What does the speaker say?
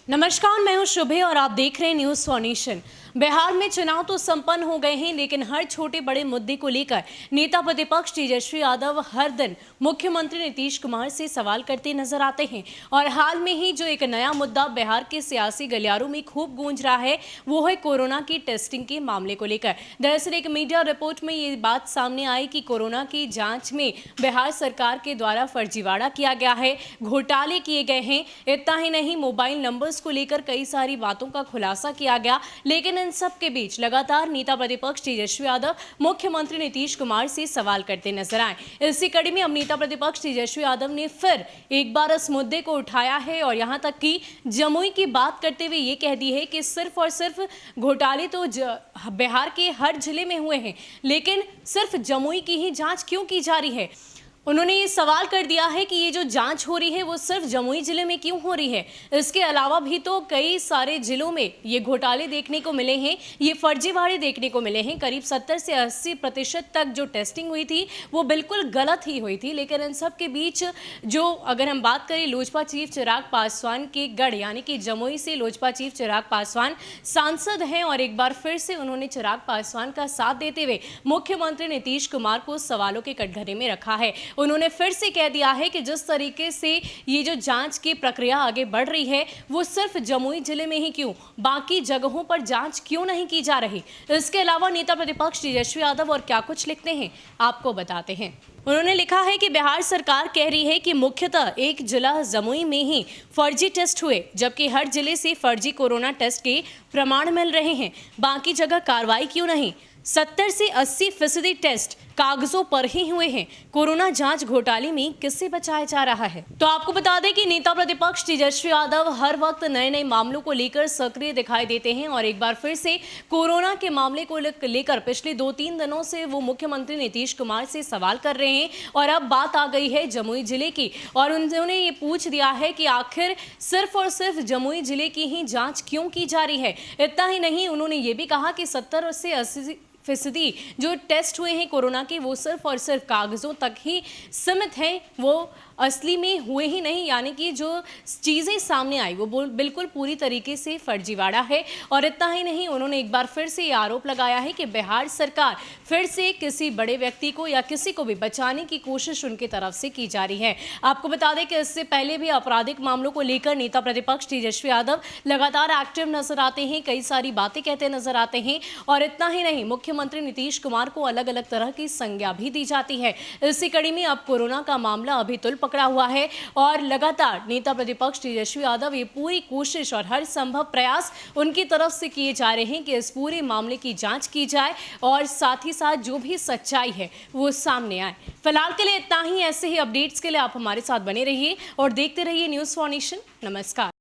नमस्कार, मैं हूं शुभे और आप देख रहे हैं न्यूज फॉर नेशन। बिहार में चुनाव तो संपन्न हो गए हैं, लेकिन हर छोटे बड़े मुद्दे को लेकर नेता प्रतिपक्ष तेजस्वी यादव हर दिन मुख्यमंत्री नीतीश कुमार से सवाल करते नजर आते हैं। और हाल में ही जो एक नया मुद्दा बिहार के सियासी गलियारों में खूब गूंज रहा है, वो है कोरोना की टेस्टिंग के मामले को लेकर। दरअसल एक मीडिया रिपोर्ट में ये बात सामने आई कि कोरोना की जांच में बिहार सरकार के द्वारा फर्जीवाड़ा किया गया है, घोटाले किए गए हैं। इतना ही नहीं, मोबाइल नंबर्स को लेकर कई सारी बातों का खुलासा किया गया। लेकिन इन सब के बीच लगातार नेता प्रतिपक्ष तेजस्वी यादव मुख्यमंत्री नीतीश कुमार से सवाल करते नजर आए। इसी कड़ी में अब नेता प्रतिपक्ष तेजस्वी यादव ने फिर एक बार इस मुद्दे को उठाया है और यहां तक कि जमुई की बात करते हुए ये कह दी है कि सिर्फ और सिर्फ घोटाले तो बिहार के हर जिले में हुए हैं, लेकिन सिर्फ जमुई की ही जांच क्यों की जा रही है। उन्होंने ये सवाल कर दिया है कि ये जो जांच हो रही है वो सिर्फ जमुई जिले में क्यों हो रही है। इसके अलावा भी तो कई सारे जिलों में ये घोटाले देखने को मिले हैं, ये फर्जीवाड़े देखने को मिले हैं। करीब 70 से 80% तक जो टेस्टिंग हुई थी वो बिल्कुल गलत ही हुई थी। लेकिन इन सब के बीच जो अगर हम बात करें लोजपा चीफ चिराग पासवान के गढ़ यानी कि जमुई से लोजपा चीफ चिराग पासवान सांसद हैं और एक बार फिर से उन्होंने चिराग पासवान का साथ देते हुए मुख्यमंत्री नीतीश कुमार को सवालों के कटघरे में रखा है। उन्होंने फिर से कह दिया है कि जिस तरीके से ये जो जांच की प्रक्रिया आगे बढ़ रही है वो सिर्फ जमुई जिले में ही क्यों, बाकी जगहों पर जांच क्यों नहीं की जा रही। इसके अलावा नेता प्रतिपक्ष तेजस्वी यादव और क्या कुछ लिखते हैं आपको बताते हैं। उन्होंने लिखा है कि बिहार सरकार कह रही है कि मुख्यतः एक जिला जमुई में ही फर्जी टेस्ट हुए, जबकि हर जिले से फर्जी कोरोना टेस्ट के प्रमाण मिल रहे हैं, बाकी जगह कार्रवाई क्यों नहीं। 70 से 80% टेस्ट कागजों पर ही हुए हैं। कोरोना जांच घोटाले में किससे बचाया जा रहा है। तो आपको बता दें कि नेता प्रतिपक्ष तेजस्वी यादव हर वक्त नए नए मामलों को लेकर सक्रिय दिखाई देते हैं और एक बार फिर से कोरोना के मामले को लेकर पिछले 2-3 दिनों से वो मुख्यमंत्री नीतीश कुमार से सवाल कर रहे हैं। और अब बात आ गई है जमुई जिले की और उन्होंने ये पूछ दिया है कि आखिर सिर्फ और सिर्फ जमुई जिले की ही जांच क्यों की जा रही है। इतना ही नहीं, उन्होंने ये भी कहा कि 70 से 80% जो टेस्ट हुए हैं कोरोना के वो सिर्फ और सिर्फ कागजों तक ही सीमित हैं, वो असली में हुए ही नहीं। यानी कि जो चीज़ें सामने आई वो बिल्कुल पूरी तरीके से फर्जीवाड़ा है। और इतना ही नहीं, उन्होंने एक बार फिर से ये आरोप लगाया है कि बिहार सरकार फिर से किसी बड़े व्यक्ति को या किसी को भी बचाने की कोशिश उनकी तरफ से की जा रही है। आपको बता दें कि इससे पहले भी आपराधिक मामलों को लेकर नेता प्रतिपक्ष तेजस्वी यादव लगातार एक्टिव नजर आते हैं, कई सारी बातें कहते नजर आते हैं। और इतना ही नहीं, मुख्यमंत्री नीतीश कुमार को अलग अलग तरह की संज्ञा भी दी जाती है। इसी कड़ी में अब कोरोना का मामला अभी तुल पकड़ा हुआ है और लगातार नेता प्रतिपक्ष तेजस्वी यादव ये पूरी कोशिश और हर संभव प्रयास उनकी तरफ से किए जा रहे हैं कि इस पूरे मामले की जांच की जाए और साथ ही साथ जो भी सच्चाई है वो सामने आए। फिलहाल के लिए इतना ही। ऐसे ही अपडेट्स के लिए आप हमारे साथ बने रहिए और देखते रहिए न्यूज़ फॉर नेशन। नमस्कार।